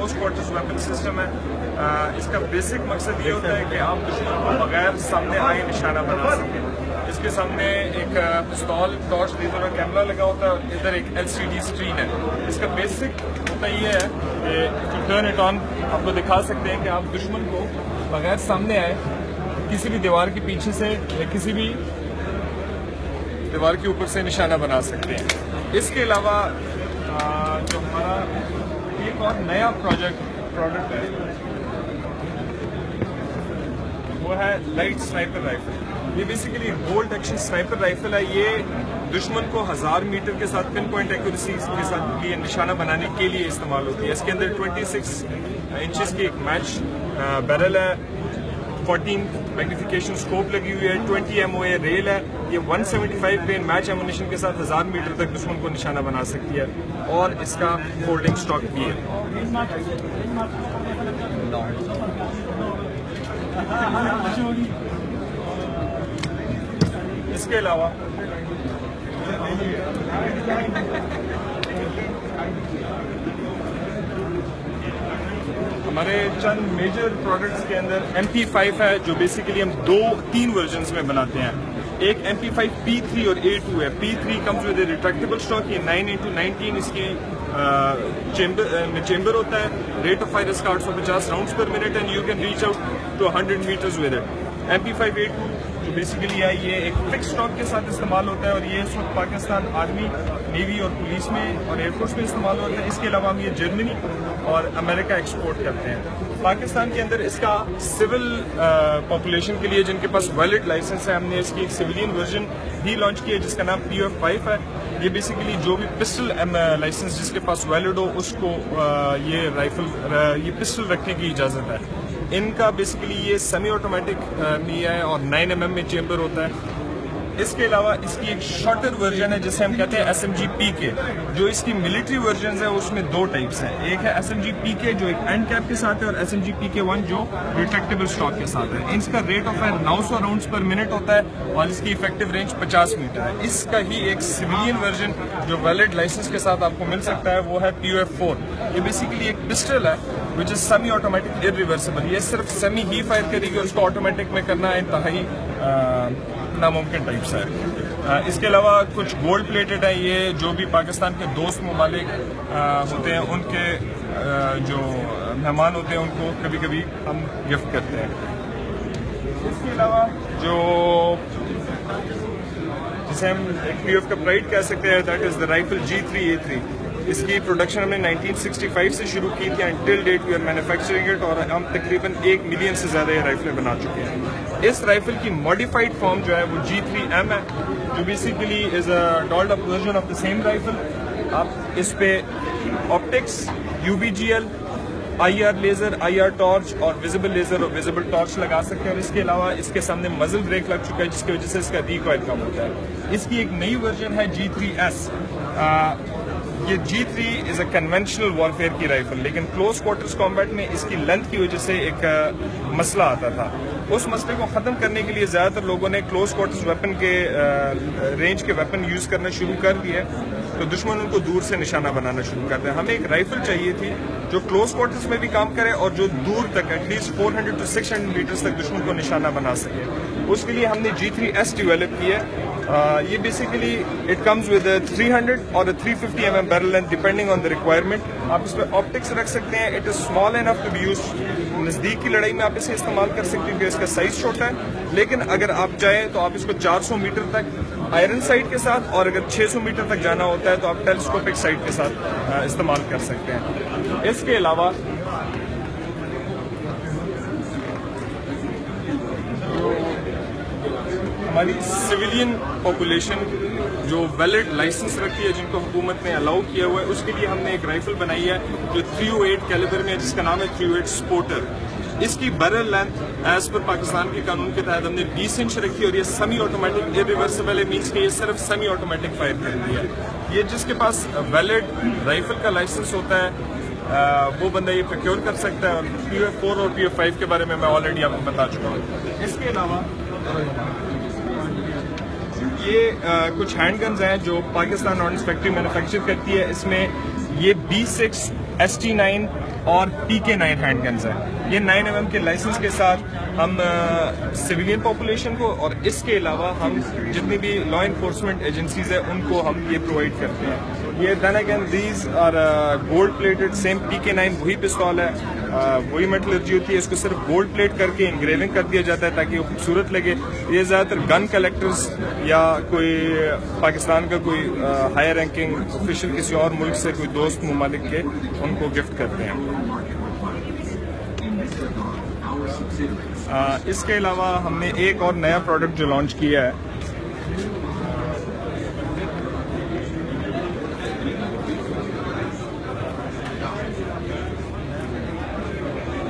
Close quarters weapon system है। इसका basic मकसद ये होता है कि आप दुश्मन को बगैर सामने आए निशाना बना सकें। इसके सामने एक पिस्तौल, टॉर्च, लेजर और कैमरा लगा होता है और इधर एक LCD स्क्रीन है। इसका बेसिक होता ये है कि टर्न इट ऑन आपको दिखा सकते हैं कि आप दुश्मन को बगैर सामने आए किसी भी दीवार के पीछे से या किसी भी दीवार के ऊपर से निशाना बना सकते हैं। इसके अलावा जो हमारा एक और नया प्रोडक्ट है वो है लाइट स्नाइपर राइफल। ये basically bolt action sniper rifle है। ये दुश्मन को 1000 मीटर के साथ पिन पॉइंट एक्यूरेसी के साथ लिए निशाना बनाने के लिए इस्तेमाल होती है। इसके अंदर 26 इंचेस की एक मैच बैरल है, 14 मैग्निफिकेशन स्कोप लगी हुई है, 20 MOA रेल है। ये 175 ग्रेन मैच एमुनेशन के साथ 1000 मीटर तक दुश्मन को निशाना बना सकती है और इसका फोल्डिंग स्टॉक भी है। इसके अलावा हमारे चंद मेजर प्रोडक्ट्स के अंदर MP5 है जो बेसिकली हम 2-3 वर्जन्स में बनाते हैं। एक MP5 P3 और A2 है। P3 comes with retractable stock. ये 9x19 इसकी चेंबर होता है। रेट ऑफ फायर इसका 850 rounds per minute and you can reach out to 100 metres with it. MP5 A2 जो बेसिकली है ये एक फिक्स स्टॉक के साथ इस्तेमाल होता है और ये इस वक्त पाकिस्तान आर्मी, नेवी और पुलिस में और एयरफोर्स में इस्तेमाल होता है। इसके अलावा हम ये जर्मनी और अमेरिका एक्सपोर्ट करते हैं। पाकिस्तान के अंदर इसका सिविल पॉपुलेशन के लिए जिनके पास वैलिड लाइसेंस है, हमने इसकी एक सिविलियन वर्जन भी लॉन्च किया जिसका नाम PF5 है। ये बेसिकली जो भी पिस्टल लाइसेंस जिसके पास वैलिड हो उसको ये पिस्टल रखने की इजाज़त है। इनका बेसिकली ये सेमी ऑटोमेटिक में है और 9 mm में चेंबर होता है। इसके अलावा इसकी एक शॉर्टर वर्जन है जिसे हम कहते हैं SMG PK। जो इसकी मिलिट्री वर्जन है उसमें 2 टाइप्स हैं। एक है SMG PK जो एक एंड कैप के साथ है और SMG PK1 जो रिट्रैक्टेबल स्टॉक के साथ है। इसका rate of fire 900 rounds per minute होता है और इसकी इफेक्टिव रेंज 50 मीटर है। इसका ही एक सिविलियन वर्जन जो वैलिड लाइसेंस के साथ आपको मिल सकता है वो है POF4। ये बेसिकली एक पिस्टल है which is semi automatic irreversible. ये सिर्फ सेमी ही फायर करेगी और उसको ऑटोमेटिक में करना इंतहाई नामुमकिन टाइप से है। इसके अलावा कुछ गोल्ड प्लेटेड है। ये जो भी पाकिस्तान के दोस्त ममालिक होते हैं उनके जो मेहमान होते हैं उनको कभी कभी हम गिफ्ट करते हैं। इसके अलावा जो जिसे हम एक POF का प्राइड कह सकते हैं that is the rifle G3A3। इसकी प्रोडक्शन हमने 1965 से शुरू की थी and till date we are manufacturing it और हम तकरीबन 1 मिलियन से ज़्यादा ये राइफलें बना चुके हैं। इस राइफल की मॉडिफाइड फॉर्म जो है वो G3M है जो basically is a dolled up version of the same rifle. आप इस पे optics, UBGL, IR laser, IR torch और विजिबल लेजर और विजिबल टॉर्च लगा सकते हैं और इसके अलावा इसके सामने मजल ब्रेक लग चुका है जिसकी वजह से इसका रिकॉइल कम होता है। इसकी एक नई वर्जन है G3S। ये G3 is a conventional warfare की राइफल, लेकिन क्लोज क्वार्टर्स कॉम्बैट में इसकी लेंथ की वजह से एक मसला आता था। उस मसले को ख़त्म करने के लिए ज़्यादातर लोगों ने क्लोज क्वार्टर्स वेपन के रेंज के वेपन यूज़ करना शुरू कर दिया तो दुश्मन उनको दूर से निशाना बनाना शुरू कर दिया। हमें एक राइफल चाहिए थी जो क्लोज क्वार्टर्स में भी काम करे और जो दूर तक एटलीस्ट 400 to 600 मीटर्स तक दुश्मन को निशाना बना सके। उसके लिए हमने G3S डेवलप की है। ये बेसिकली इट कम्स विद 300 और 350 mm barrel length depending on the requirement. आप इस पर ऑप्टिक्स रख सकते हैं। It is small enough to be use. नज़दीक की लड़ाई में आप इसे इस्तेमाल कर सकते हैं क्योंकि इसका साइज छोटा है, लेकिन अगर आप चाहें तो आप इसको 400 मीटर तक आयरन साइट के साथ और अगर 600 मीटर तक जाना होता है तो आप टेलीस्कोपिक साइट के साथ इस्तेमाल कर सकते हैं। इसके अलावा हमारी सिविलियन पॉपुलेशन जो वैलिड लाइसेंस रखी है जिनको हुकूमत ने अलाउ किया हुआ है उसके लिए हमने एक राइफल बनाई है जो 308 कैलिबर में है जिसका नाम है 308 स्पोर्टर। इसकी barrel length as per Pakistan के कानून के तहत हमने 20 इंच रखी और ये सेमी ऑटोमेटिक इरिवर्सिबल है, मींस कि ये सिर्फ सेमी ऑटोमेटिक फायर करती है। ये जिसके पास वैलिड राइफल का लाइसेंस होता है वो बंदा ये प्रोक्योर कर सकता है। और PF4 और PF5 के बारे में मैं ऑलरेडी आपको बता चुका हूँ। इसके अलावा ये कुछ हैंडगन्स हैं जो पाकिस्तान ऑर्डिनेंस फैक्ट्री मैन्युफैक्चर करती है। इसमें ये B6 ST9 और PK9 हैंडगन्स हैं। ये 9 mm के लाइसेंस के साथ हम सिविलियन पॉपुलेशन को और इसके अलावा हम जितनी भी लॉ इन्फोर्समेंट एजेंसीज है उनको हम ये प्रोवाइड करते हैं। ये then again these are gold plated, same PK9 वही पिस्तौल है, वही मेटलर्जी होती है, इसको सिर्फ गोल्ड प्लेट करके इंग्रेविंग कर दिया जाता है ताकि वो खूबसूरत लगे। ये ज़्यादातर गन कलेक्टर्स या कोई पाकिस्तान का कोई हायर रैंकिंग ऑफिशियल किसी और मुल्क से कोई दोस्त ममालिक के उनको गिफ्ट करते हैं। इसके अलावा हमने एक और नया प्रोडक्ट जो लॉन्च किया है,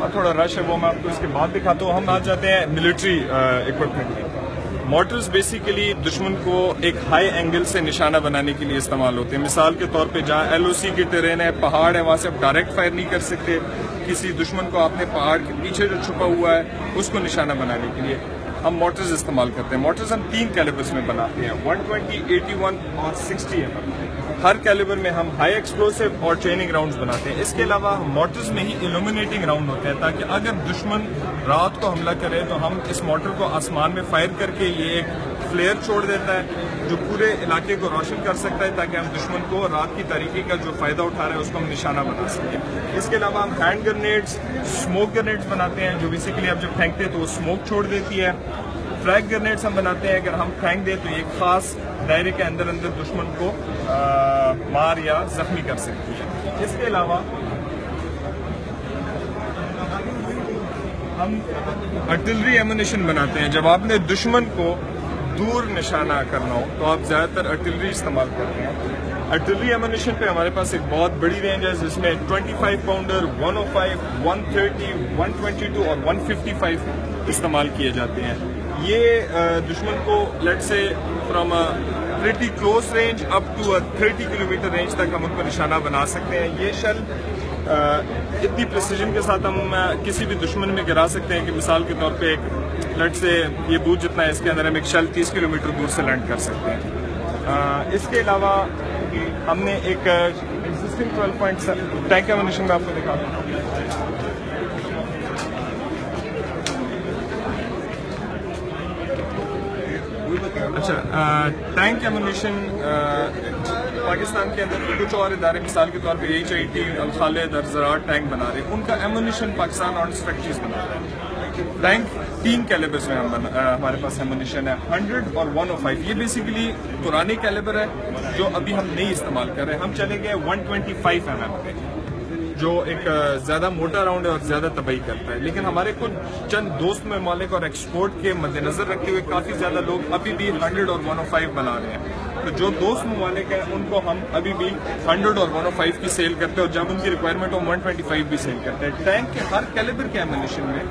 और थोड़ा रश है वो मैं आपको इसके बाद दिखाता हूँ। हम आ जाते हैं मिलिट्री इक्विपमेंट में। मोटर्स बेसिकली दुश्मन को एक हाई एंगल से निशाना बनाने के लिए इस्तेमाल होते हैं। मिसाल के तौर पे जहाँ LOC की टेरेन है, पहाड़ है, वहाँ से आप डायरेक्ट फायर नहीं कर सकते। किसी दुश्मन को आपने पहाड़ के पीछे जो छुपा हुआ है उसको निशाना बनाने के लिए हम मोटर्स इस्तेमाल करते हैं। मोटर्स हम 3 कैलिबर्स में बनाते हैं, 120, 81 और 60 mm। हर कैलिबर में हम हाई एक्सप्लोसिव और ट्रेनिंग राउंड्स बनाते हैं। इसके अलावा मोटर्स में ही इल्यूमिनेटिंग राउंड होते हैं ताकि अगर दुश्मन रात को हमला करे तो हम इस मोटर को आसमान में फायर करके ये एक फ्लेयर छोड़ देता है जो पूरे इलाके को रोशन कर सकता है ताकि हम दुश्मन को रात की तारीकी का जो फायदा उठा रहे हैं उसको हम निशाना बना सकें। इसके अलावा हम हैंड ग्रेनेड्स, स्मोक ग्रेनेड्स बनाते हैं जो बेसिकली आप जब फेंकते हैं तो वो स्मोक छोड़ देती है। फ्रैग ग्रेनेड्स हम बनाते हैं, अगर हम फेंक दें तो एक खास दायरे के अंदर अंदर दुश्मन को मार या जख्मी कर सकती है। इसके अलावा हम आर्टिलरी एमुनेशन बनाते हैं। जब आपने दुश्मन को दूर निशाना करना हो तो आप ज़्यादातर आर्टिलरी इस्तेमाल करते हैं। आर्टिलरी एमुनेशन पे हमारे पास एक बहुत बड़ी रेंज है जिसमें 25 पाउंडर, 105, 130, 122 और 155 इस्तेमाल किए जाते हैं। ये दुश्मन को let's say from a pretty close range up to 30 kilometre range तक हम उनको निशाना बना सकते हैं। ये शेल इतनी प्रिसीजन के साथ हम किसी भी दुश्मन में गिरा सकते हैं कि मिसाल के तौर पे एक लेट से ये बूथ जितना है इसके अंदर हम एक शेल 30 किलोमीटर दूर से लैंड कर सकते हैं। इसके अलावा हमने एक एग्जिस्टिंग 12.7 टैंक एमुनेशन में आपको दिखा दूँ। अच्छा, टैंक एमुनेशन पाकिस्तान के अंदर कुछ और इदारे मिसाल के तौर पे HIT, अल खालिद और ज़राअत टैंक बना रहे हैं, उनका एमुनेशन पाकिस्तान आर्म्स फैक्ट्रीज बना रहा है। टैंक 3 कैलिबर्स में हमारे पास एमुनेशन है, 100 और 105। ये बेसिकली पुराने कैलिबर है जो अभी हम नहीं इस्तेमाल कर रहे हैं। हम चले गए 125 mm पे जो एक ज़्यादा मोटा राउंड है और ज़्यादा तबाही करता है। लेकिन हमारे कुछ चंद दोस्त ममालिक और एक्सपोर्ट के मद्देनजर रखते हुए काफ़ी ज़्यादा लोग अभी भी 100 और 105 बना रहे हैं। तो जो दोस्त ममालिक हैं उनको हम अभी भी 100 और 105 की सेल करते हैं और जब उनकी रिक्वायरमेंट हो 125 भी सेल करते हैं। टैंक के हर कैलिबर के एमुनेशन में